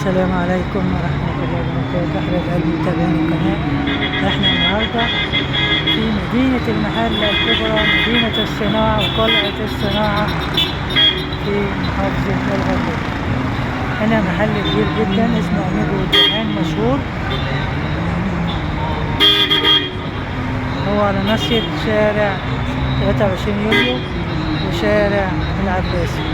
السلام عليكم ورحمة الله وبركاته. أحلى قلب متابعين القناة. احنا النهاردة في مدينة المحلة الكبرى، مدينة الصناعة وقلعة الصناعة في محافظة الغربية. هنا محل كبير جدا اسمه أمير والجيران، مشهور. هو على ناصية شارع 23 يوليو وشارع العباسي.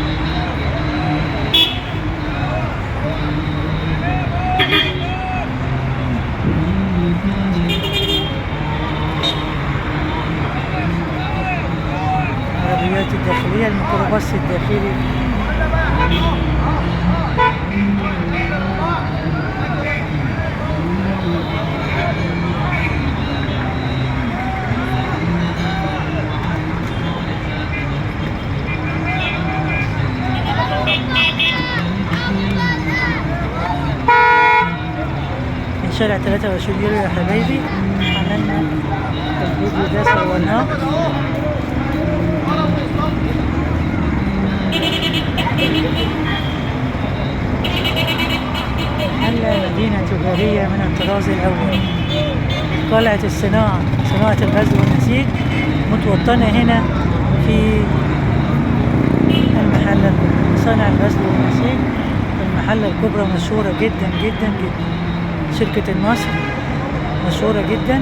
العربيات الداخلية، الميكروباص الداخلي. من شارع 23 يوليو يا حبايبي، عملنا الفيديو ده صورناه. محلة مدينة تجارية من الطراز الأول. قلعة الصناعة، صناعة الغزل والنسيج، متوطنة هنا في المحلة الكبرى. صنع الغزل والنسيج المحلة الكبرى مشهورة جدا جدا جدا. شركة النصر مشهورة جدا.